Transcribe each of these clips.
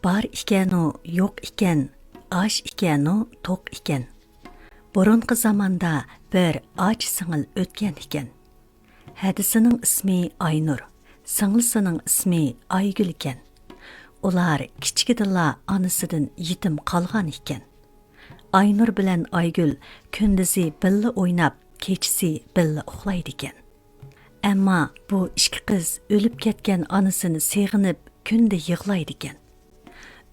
Бар ikenu, yo'q ekan, ash ikenu, to'q ekan. Burunqi zamanda bir och singil o'tgan ekan. Hadisining ismi Aynur, singlisining ismi Aygul ekan. Ular kichikidala onasidan yetim qolgan ekan. Aynur bilan Aygul kunduzi billa o'ynab, kechasi billa uxlaydi ekan. Ammo bu ikki qiz o'lib ketgan onasini seg'inib, kunda yig'laydi ekan.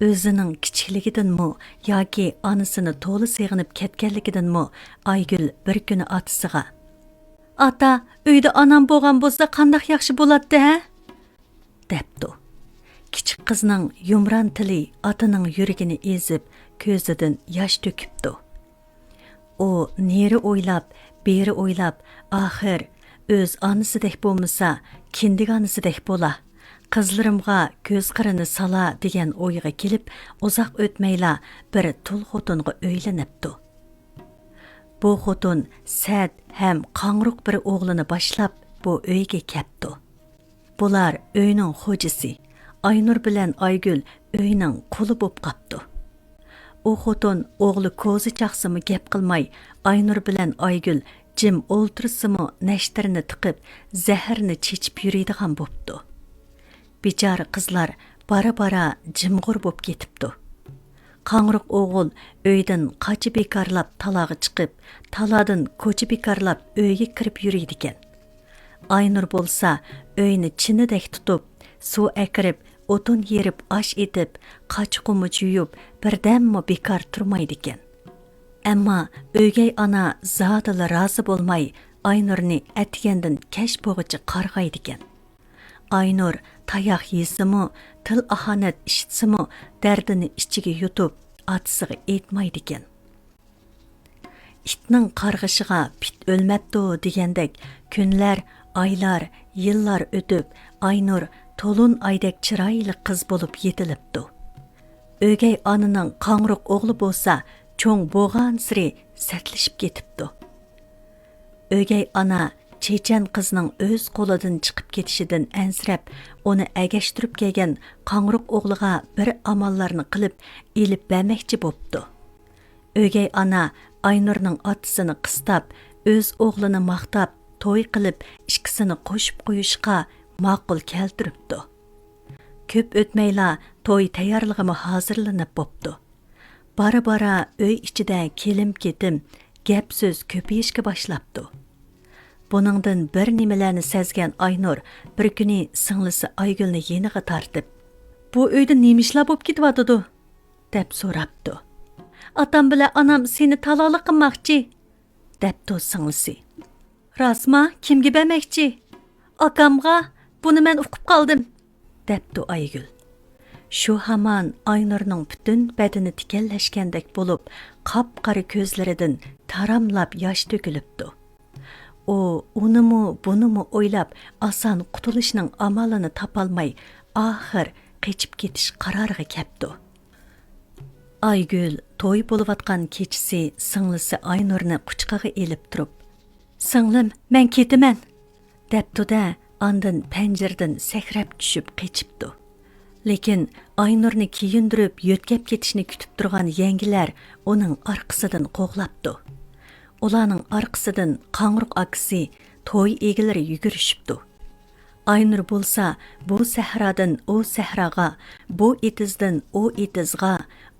O'zining kichikligidanmi yoki onasini to'la seg'inib ketganligidanmi Aygul bir kuni otasiga: "Ata, uyda onam bo'lgan bo'lsa, qanday yaxshi bo'ladi-ha?" debdi. Kichik qizning yumron tili otaning yuragini ezib, ko'zidan yosh to'kibdi. U neri o'ylab, beri o'ylab, oxir o'z onasidek bo'lmasa, kindig onasidek bo'la, qizlarimga ko'z qirini sala degan o'yga kelib, uzoq o'tmayla bir tul xotinga uylanibdi. Bu xotin sad ham qangruq bir o'g'lini boshlab bu uyga kelibdi. Bular uyning xo'jasi. Aynur bilan Aygul uyning quli bo'lib qapti. U xotin o'g'li ko'zi chaqsimi gap qilmay, Aynur bilan Aygul jim o'ltirsimi nashtarini tiqib, zaharni chechib yuradigan bo'pti. Bichora qizlar bara-bara jimg'ur bo'lib ketibdi. Qangruq o'g'il uydan qochib bekarlab talog'i chiqib, taladan ko'cha bekarlab uyga kirib yuradi ekan. Aynur bo'lsa uyni chinidek tutib, suv akirib, o'tin yerib, osh etib, qochqumi yuyib, birdammi bekar turmaydi ekan. Ammo o'gay ona zotila rozi bo'lmay, Aynurni atgandan kash bo'g'ichi qarg'aydi ekan. Aynur tayoq yesimi, til ahonat ishitsimi, dardini ichiga yutib, otasiga aytmaydi ekan. Itning qarg'ishiga pit o'lmabdi degandek kunlar, oylar, yillar o'tib, Aynur to'lun aydek chiroyli qiz bo'lib yetilibdi. O'gay onaning qangruq o'g'li bo'lsa, cho'ng bo'lgan siri satlashib ketibdi. O'gay ona chechan qizning o'z qo'lidan chiqib ketishidan ansirab, uni agashtirib kelgan qangruq o'g'liga bir amallarni qilib, elib bermoqchi bo'pti. O'gay ona Aynurning otasini qistab, o'z o'g'lini maqtab, to'y qilib, ikkisini qo'shib qo'yishga ma'qul keltiribdi. Ko'p o'tmayla to'y tayyorlig'i hozirlanib bo'pti. Bara-bara uy ichida kelim-ketim, gap so'z ko'payishga boshlabdi. Buningdan bir nimalarni sezgan Aynur bir kuni singlisi Aygulni yeniga tortib, "Bu uyda nima ishlar bo'lib ketyapti?" deb so'rabdi. "Otam bilan onam seni taloq qilmoqchi", debdi singlisi. "Rasma, kimga bermoqchi?" "Akamga, buni men uqib qoldim", debdi Aygul. Shu hamon Aynurning butun badani tikallashgandek bo'lib, qop-qora ko'zlaridan taramlab yosh to'kilibdi. U unimi bunimi o'ylab, oson qutulishning amalini topolmay, oxir qechib ketish qaroriga kelibdi. Aygul to'y bo'layotgan kechasi singlisi Aynurni quchqig'iga elib turib, "Singlim, men ketaman", debdi-da, ondan panjirdan sakrab tushib qechibdi. Lekin Aynurni kiyindirib, yo'tkab ketishni kutib turgan yangilar uning orqasidan qo'g'labdi. Ularning orqasidan qangruq akisi, to'y egilari yugurishibdi. Aynur bo'lsa, bu sahradan u sahraga, bu etizdan u etizga,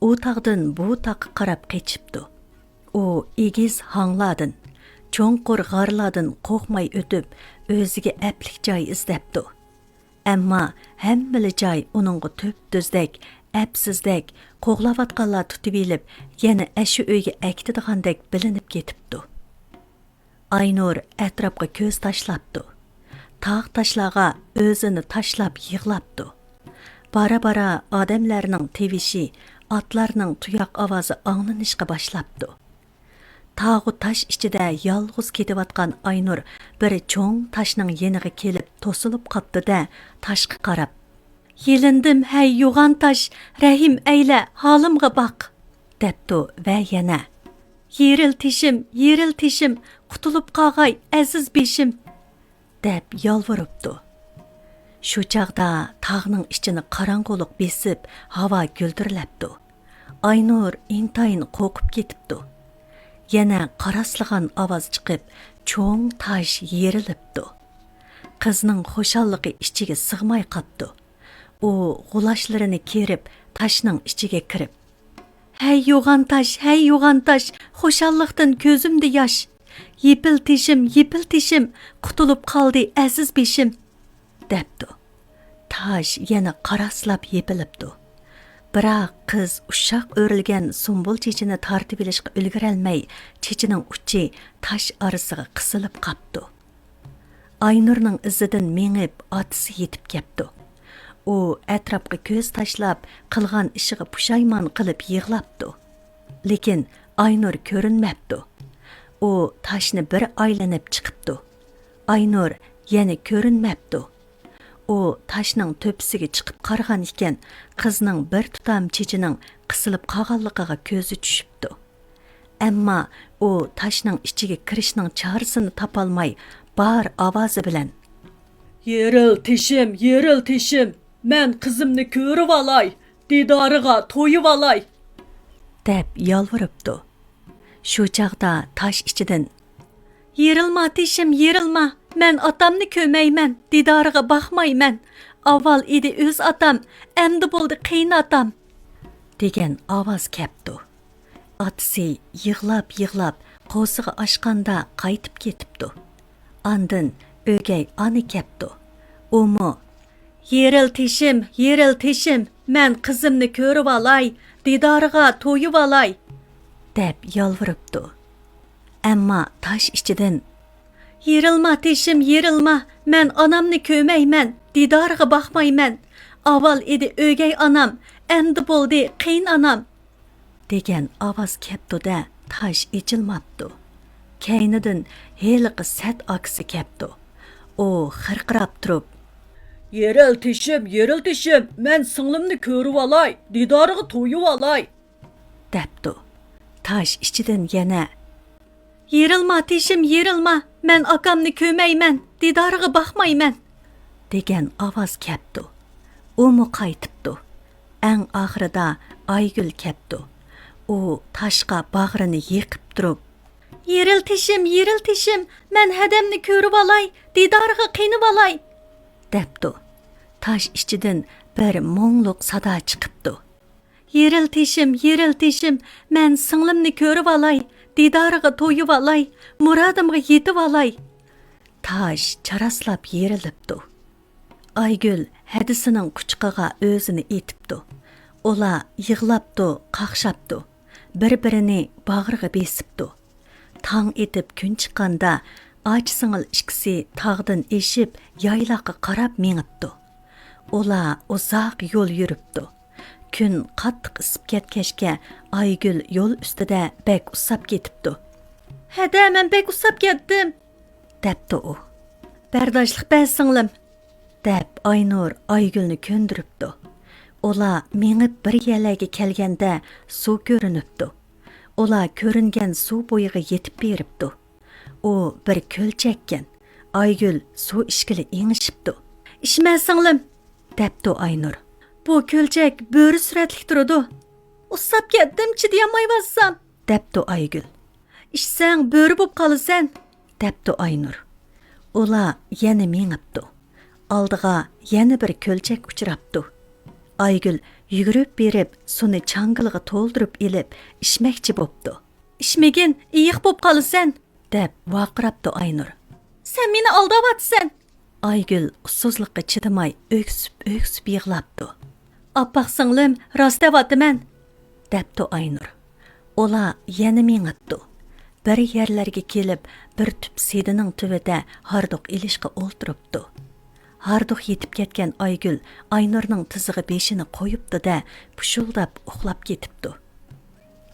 u tog'dan bu tog'ga qarab qechibdi. U egiz hanglardan, cho'nqur g'arlardan qo'rqmay o'tib, o'ziga aplik joy izlabdi. Ammo hammali joy uningga to'p-to'zdek, apsizdek, qo'g'lavatganlar tutib elib, yana ashu uyga aktidigandek bilinib ketibdi. Aynur atrofga ko'z tashlabdi. Tog' tashlarga o'zini tashlab yig'labdi. Bara-bara odamlarning tevishi, otlarning tuyoq ovozi anglanishga boshlabdi. Tağu taş ichida yolg'iz ketayotgan Aynur bir cho'ng tashning yeniga kelib to'silib qapti-da, tashga qarab, "Yelindim, hay yo'g'on tash, rahim ayla, holimga baq", debdi va yana, yeril tishim, qutulib qolg'ay aziz beshim", deb yolvoribdi. Şu çağda tağның içini qarang'uliq besib, hava güldirlapdi. Aynur intayın qo'rqib ketibdi. Yana qaraslagan ovoz chiqib, cho'ng tosh yerilibdi. Qizning xushalliqi ichiga sig'may qapti. U g'ulashlarini kerib, tashning ichiga kirib, "Hey yo'g'an tash, xushalliqdan ko'zimda yosh. Yepil teshim, qutulib qoldi aziz beshim," debdi. Tash yana qaraslab yepilibdi. Biroq qiz ushoq o'rilgan sumbul chechini tortib olishga ulgurolmay, chechining uchi tash orasiga qisilib qapti. Aynurning izidan mengib otisi yetib keldi. U atrofga ko'z tashlab, qilgan ishiga pushaymon qilib yig'labdi. Lekin Aynur ko'rinmabdi. U tashni bir aylanib chiqibdi. Aynur yana ko'rinmabdi. U tashning to'pisiga chiqib qaragan ekan, qizning bir tutam chechining qisilib qolganligiga ko'zi tushibdi. Ammo u tashning ichiga kirishning chorasini topolmay, bar ovozi bilan Yeril teshim, men qizimni ko'rib olay, didoriga to'yib olay, deb yolviribdi. Shu chaqda tash ichidan "Yerilma teshim, yerilma, men otamni ko'mayman, didoriga baxmayman. Avval edi o'z otam, endi bo'ldi qiyin otam," degan ovoz kelibdi. Otasi yig'lab, qo'sig'i ochganda qaytib ketibdi. Andin o'gay ona kelibdi. Umu "Yeril teshim, men qizimni ko'rib olay, didoriga to'yib olay," deb yolviribdi. Ammo tash ichidan "Yerilma teshim, yerilma, men onamni ko'mayman, didoriga baxmayman. Avval edi o'gay onam, endi bo'ldi qiyin onam," degan ovoz kelibdi-da, tash ichilmabdi. Kaynidan heliqi sat aksi kelibdi. U xirqirab turib, Yeril teshim, men singlimni ko'rib olay, didoriga to'yib olay, debdi. Tash ichidan yana "Yerilma teshim, yerilma, men akamni ko'mayman, didoriga baxmayman," degan ovoz kelibdi. Umu qaytibdi. Eng oxirida Aygul kelibdi. U tashqa bag'rini yiqib turib, "Yeril teshim, men hadamni ko'rib olay, didoriga qiynib olay," debdi. Tash ichidan bir mo'ngluq sado chiqibdi. "Yeril teshim, men singlimni ko'rib olay, didoriga to'yib olay, murodimga yetib olay." Tash charaslab yerilibdi. Aygul hadisining quchqiga o'zini etibdi. Ular yig'labdi, qaqshapdi. Bir-birini bag'riga besibdi. Tong etib kun chiqqanda och singil ikkisi tog'dan eshib yayloqqa qarab mengibdi. Ular uzoq yo'l yuribdi. Kun qattiq isib ketgachga Aygul yo'l ustida bek usab ketibdi. "Hada, men bek usab ketdim," debdi u. "Bardoshlik ber singlim," deb Aynur Aygulni ko'ndiribdi. Ular mengib bir yerlarga kelganda suv ko'rinibdi. Ular ko'ringan suv bo'yiga yetib beribdi. U bir ko'lchakkan. Aygul suv ishkili engishibdi. "Ishma singlim," debdi Aynur. "Bu ko'lchak bo'ri suratlik turadi. Usab ketdim, chidayolmayvatsam," debdi Aygul. "Ishsang bo'ri bo'lib qolasan," debdi Aynur. Ular yana mengibdi. Oldiga yana bir ko'lchak uchrabdi. Aygul yugurib berib, suni changiliga to'ldirib elib, ishmakchi bo'pti. "Ishmagin, iyiq bo'lib qolasan," deb vaqirabdi Aynur. "Sen meni aldavatsan." Aygul ussuzlikqa chidamay öksüp yig'labdi. "Oppoq singlim, rost deyapman," debdi Aynur. Ular yana mengibdi. Bir yerlarga kelib, bir tup sedining tuvida harduq ilishga o'ltiribdi. Harduq yetib ketgan Aygul Aynurning tizig'i beshini qo'yibdi-da, pushuldab uxlab ketibdi.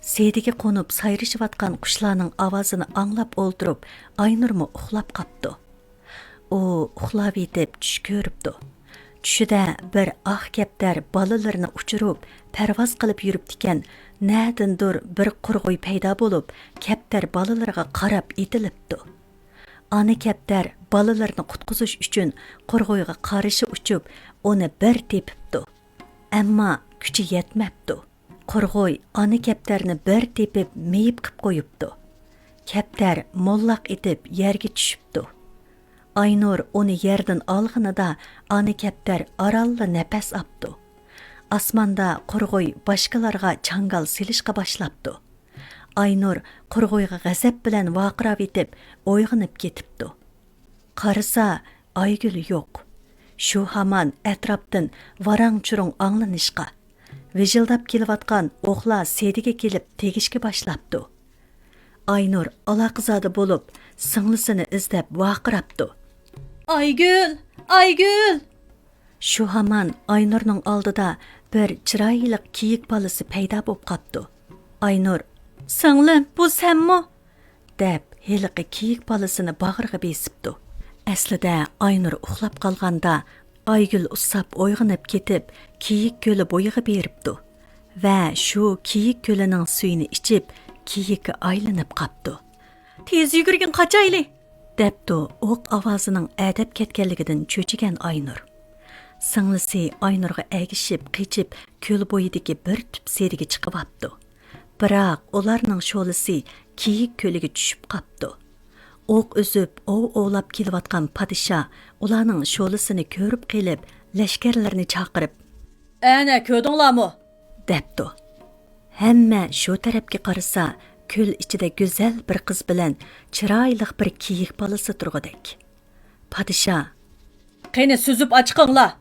Sediga qo'nib sayrishayotgan qushlarning ovozini anglab o'ltirib, Aynurmi uxlab qapti. U uxlab yetib tush ko'ribdi. Tushida bir oq kaptar bolalarini uchirib, parvoz qilib yuribdikan, nadindir bir qurg'uy paydo bo'lib, kaptar bolalariga qarab etilibdi. Ana kaptar balalarını qutquzish uchun qurg'oyga qarshi uchib, uni bir tepibdi. Ammo kuchi yetmabdi. Qurg'oy ana kaptarni bir tepib meyib qilib qo'yibdi. Kaptar mollaq etib yerga tushibdi. Aynur uni yerdan olganida ana kaptar aralla nafas olibdi. Osmonda qurg'oy boshqalarga changal silishga boshlabdi. Aynur qurg'oyga g'azab bilan vaqirab etib o'yg'inib ketibdi. Qarasa, Aygul yo'q. Shu hamon atrofdan varang-churung anglanishqa, vijildab kelayotgan o'qlar sediga kelib tegishga boshlabdi. Aynur alaqizada bo'lib, singlisini izlab vaqirabdi. Aygul, Aygul! Shu hamon Aynurning oldida bir chiroyli kiyik bolasi paydo bo'lib qopti. Aynur, "Singlim, bu senmi?" deb heliqi kiyik bolasini bag'riga besibdi. Aslida Aynur uxlab qolganda Aygul usab o'yg'inib ketib, kiyik ko'li bo'yiga beribdi va shu kiyik ko'lining suyini ichib, kiyikka aylanib qopti. "Tez yugurgin qochayli!" debdi o'q ovozining adab ketganligidan cho'chigan Aynur. Singlisi Aynurga agishib, qichib, ko'l bo'yidagi bir tup seriga chiqib apti. Biroq ularning sho'lisi kiyik ko'liga tushib qapti. O'q uzib, ovlab kelayotgan podsho ularning sho'lisini ko'rib qilib, lashkarlarni chaqirib, "Ana ko'rdinglarmi?" debdi. Hamma shu tarafga qarasa, ko'l ichida go'zal bir qiz bilan chiroyli bir kiyik bolasi turg'udek. Podsho, "Qani suzib ochqinglar!"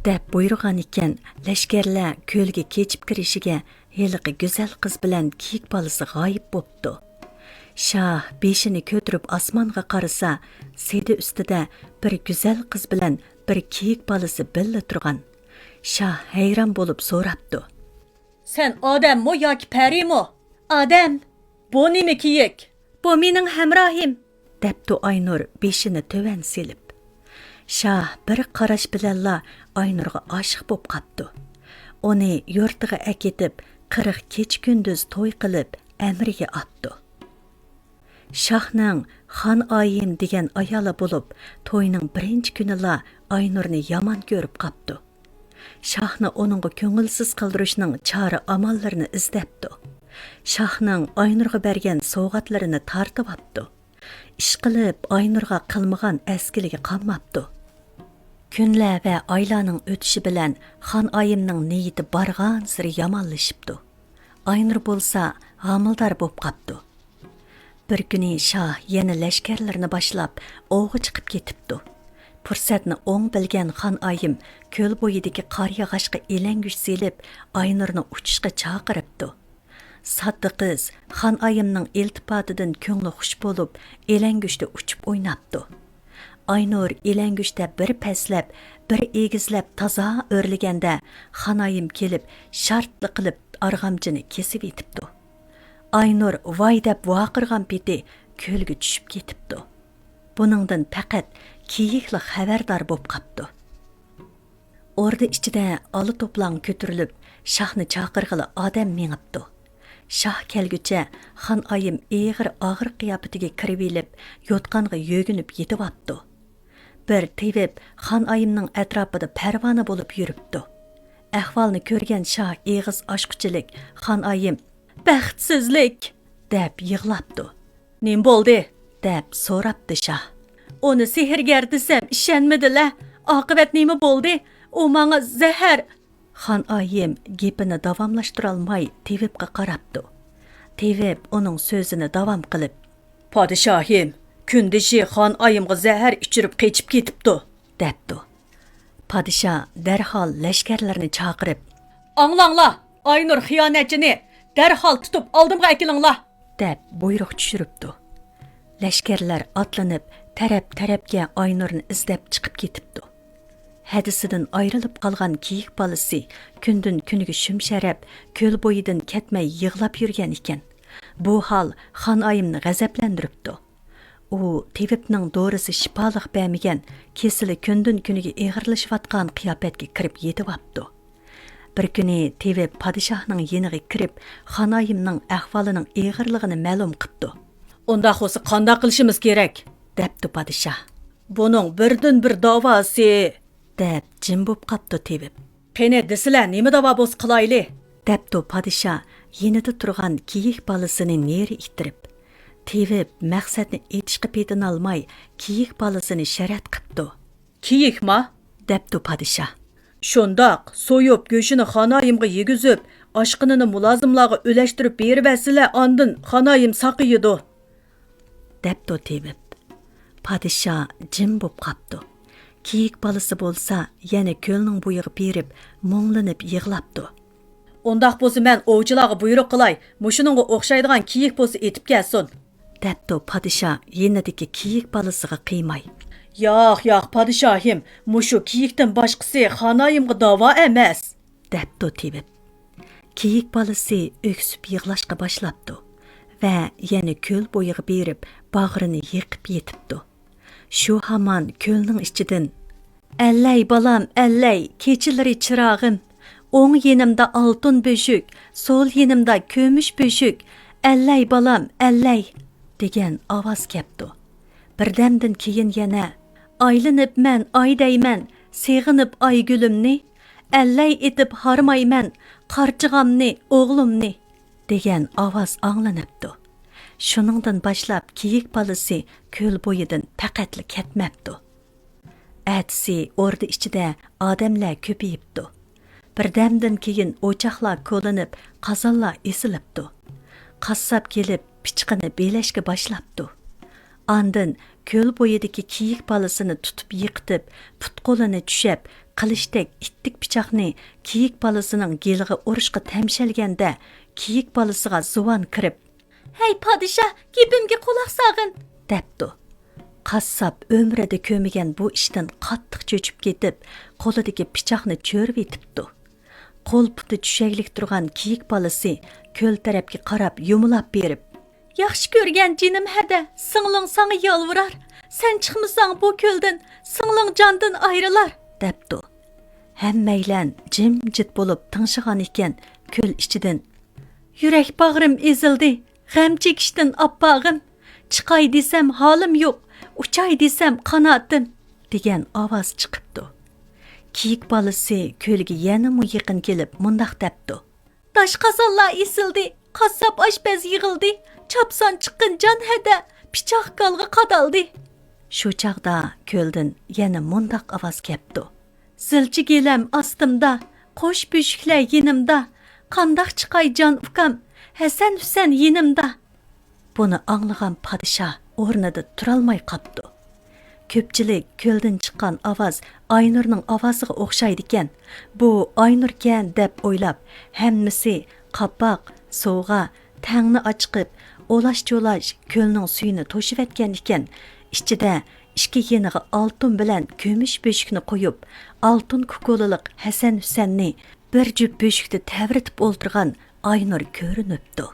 deb buyurgan ekan, lashkarlar ko'lga kechib kirishiga heliqi go'zal qiz bilan kiyik bolasi g'oyib bo'pti. Shah beshini ko'tirib osmonga qarasa, sedi ustida bir go'zal qiz bilan bir kiyik bolasi billa turgan. Shah hayron bo'lib so'rabdi. "Sen odammi yoki parimi?" "Odam." "Bu nima kiyik?" "Bu mening hamrohim", debdi Aynur beshini to'van selib. Shah bir qarash bilanla Aynurga oshiq bo'lib qapti. Uni yurtiga aketib, 40 kech kunduz to'y qilib, amriga otdi. Shahning Xon Oyim degan ayoli bo'lib, to'yning birinchi kunila Aynurni yomon ko'rib qapti. Shahni uningga ko'ngilsiz qildirishning chora amallarini izlabdi. Shahning Aynurga bergan sovg'atlarini tartib olibdi. Ish qilib Aynurga qilmagan askiliga qolmabdi. Kunlar va oylarning o'tishi bilan Xon Oyimning niyati bargan siri yomonlashibdi. Aynur bo'lsa homildor bo'lib qapti. Bir kuni Shah yana lashkarlarni boshlab o'g'i chiqib ketibdi. Fursatni o'ng bilgan Xon Oyim ko'l bo'yidagi qor yog'ochga elanguch selib, Aynurni uchishga chaqiribdi. Sodda qiz Xon Oyimning iltifotidan ko'ngli xush bo'lib, elanguchda uchib o'ynabdi. Aynur elanguchda bir paslab, bir egizlab toza o'rliganda Xon Oyim kelib, shartli qilib arg'amchini kesib etibdi. Aynur voy deb vaqirgan peti ko'lga tushib ketibdi. Buningdan faqat kiyikli xabardor bo'lib qapti. Orda ichida oli to'plan ko'tarilib, Shahni chaqirg'ili odam mengibdi. Shah kelgucha Xon Oyim og'ir qiyofatiga kirib elib, yotqanga yo'ginib yetib apti. Bir tevib Xon Oyimning atrofida parvona bo'lib yuribdi. Ahvolni ko'rgan Shah eg'iz ochqichilik Xon Oyim "Baxtsizlik" deb yig'labdi. "Nim bo'ldi?" deb so'rabdi Shah. "Uni sehrgar desam ishonmadilar. Oqibat nima bo'ldi? U menga zahar." Xon Oyim gapini davomlashtira olmay tevibga qarabdi. Tevib uning so'zini davom qilib, "Podshohim, kundishi Xon Oyimga zahar ichirib qechib ketibdi", debdi. Podsho darhol lashkarlarni chaqirib, "Anglanglar, Aynur xiyonatchini darhol tutib oldimga akilinglar", deb buyruq tushiribdi. Lashkarlar otlanib, taraf-tarafga Aynurni izlab chiqib ketibdi. Hadisidan ayrilib qolgan kiyik bolasi kundan kuniga shumsharab, ko'l bo'yidan ketmay yig'lab yurgan ekan. Bu hol Xon Oyimni g'azablantiribdi. U tevibning dorisi shifoliq bermagan, kesili kundan kuniga eg'irlashayotgan qiyofatga kirib yetib apti. Bir kuni tevib podshohning yeniga kirib, Xon Oyimning ahvolining eg'irligini ma'lum qilibdi. "Unda xo'si qanday qilishimiz kerak?" debdi padişah. Buning birdan bir davosi. Deb jim bo'p qapti tebib. Qani desizlar, nima davo bo'lsa qilayli? Debdi padişah yenida turgan kiyik balasini neri ittirib. Tebib maqsadni etishga petinolmay kiyik balasini shariat qipdi. Kiyikmi? Debdi padişah. Shundoq, so'yib go'shini xonayimga yegizib, oshqinini mulozimlarga ulashtirib beribasizlar, ondan xonayim saqiydi. Debdi tebib. Padişah jim bo'p qapdi. Kiyik balası bo'lsa, yana ko'lning bo'yiga berib, mo'nglanib yig'labdi. Undaq bo'lsa men ovchilarga buyruq qilay, mushuninga o'xshaydigan kiyik bo'lsa etib kelsin. Debdi padişah yenidagi kiyik balasiga qiymay. Yo'q, podshohim, mushu kiyikdan boshqasi xonayimga davo emas. Debdi tebib. Kiyik balasi öksüp yig'lashga boshlabdi va yana ko'l bo'yiga berib, bag'rini yiqib yetibdi. Shu hamon ko'lning ichidan "Allay balam, allay, kechilari chirog'im. O'ng yenimda oltin böşük, sol yenimda ko'mish böşük. Allay balam, allay" degan ovoz keldi. Birdamdan keyin yana "Aylanib men aydayman, seg'inib aygulumni, allay etib harmayman, qarchig'amni, o'g'limni" degan ovoz anglanibdi. Shuningdan boshlab kiyik balasi ko'l bo'yidan faqatli ketmabdi. Atsi o'rda ichida odamlar ko'payibdi. Birdamdan keyin o'choqlar ko'linib, qozonlar esilibdi. Qassob kelib pichqini belashga boshlabdi. Ondan ko'l bo'yidagi kiyik balasini tutib yiqitib, put-qo'lini tushab, qilishdek ittik pichoqni kiyik balasining geliga urishga tamshalganda, kiyik balasiga zuvon kirib, "Hey padişah, gapimga quloq solg'in" debdi. Qassob umrida ko'migan bu ishdan qattiq cho'chib ketib, qo'lidagi pichoqni cho'rib etibdi. Qo'l puti tushaklik turgan kiyik balasi ko'l tarafga qarab yumulab berib, "Yaxshi ko'rgan jinim hada, singling sana yolvurar. Sen chiqmasang bu ko'ldan, singling jondan ayrilar" debdi. Hammaylan jimjit bo'lib tingshigan ekan, ko'l ichidan "Yurak bag'rim ezildi, g'am chekishdan oppog'im. Chiqay desam holim yo'q, uchay desam qanotim" degan ovoz chiqibdi. Kiyik balasi ko'lga yana yaqin kelib mundaq debdi: "Tosh qozonlar esildi, qassob oshpaz yig'ildi, chopson chiqqan jon hada, pichoq golga qadaldi." Shu chaqda ko'ldan yana mundaq ovoz kelibdi: "Zilchi gelam ostimda, qo'sh beshiklar yenimda, qandoq chiqay jon ukam, Hasan Husan yenimda." Buni anglagan padişah o'rnida turolmay qapti. Ko'pchilik ko'ldan chiqqan ovoz Aynurning ovoziga o'xshaydi ekan. Bu Aynurkan deb o'ylab, hammasi qapoq, sovg'a, tangni ochqib, olash-jo'lash ko'lning suyini to'shib etgan ekan. Ichida ikki yeniga oltin bilan ko'mish beshikni qo'yib, oltin kukoliliq Hasan Husanni bir jup beshikda tavritib o'ltirgan Aynur ko'rinibdi.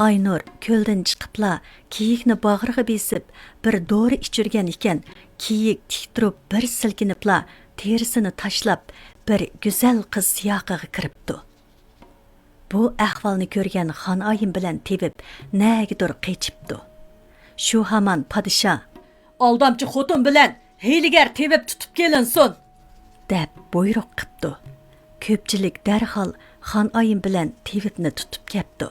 Aynur ko'ldan chiqibla kiyikni bag'riga besib bir dori ichirgan ekan, kiyik tik turib bir silkinibla terisini tashlab bir go'zal qiz siyoqiga kiribdi. Bu ahvolni ko'rgan Xonayim bilan tebib nagidir qechibdi. Shu hamon padişah "Aldamchi xotin bilan hiylagar tebib tutib kelinsin" deb buyruq qilibdi. Ko'pchilik darhol Xonayim bilan tebibni tutib ketdi.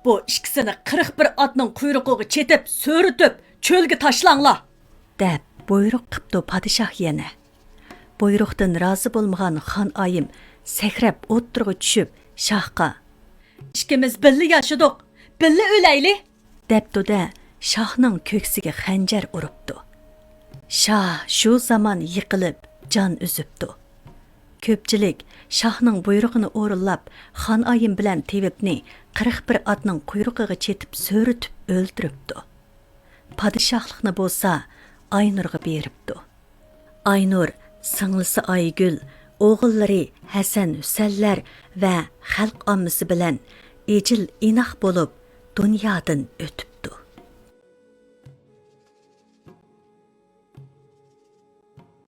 "Bu ikkisini 41 otning quyrug'iga chetib, so'ritib, cho'lga tashlanglar" deb buyruq qilibdi padişah yana. Buyruqdan rozi bo'lmagan Xonayim sakrab o'ttirg'i tushib shohga "Ikkimiz birga yashadik, birga o'layli" debdi-da shohning ko'ksiga xanjar uribdi. Shoh shu zamon yiqilib jon uzibdi. Ko'pchilik shohning buyrug'ini o'rinlab, Xonayim bilan tebibni 41 otning quyrug'iga chetib so'ritib o'ldiribdi. Padişahlıqni bo'lsa Aynurga beribdi. Aynur singlisi Aygül, o'g'illari Hasan Husanlar va xalq ommasi bilan ejil inoq bo'lib dunyodan o'tib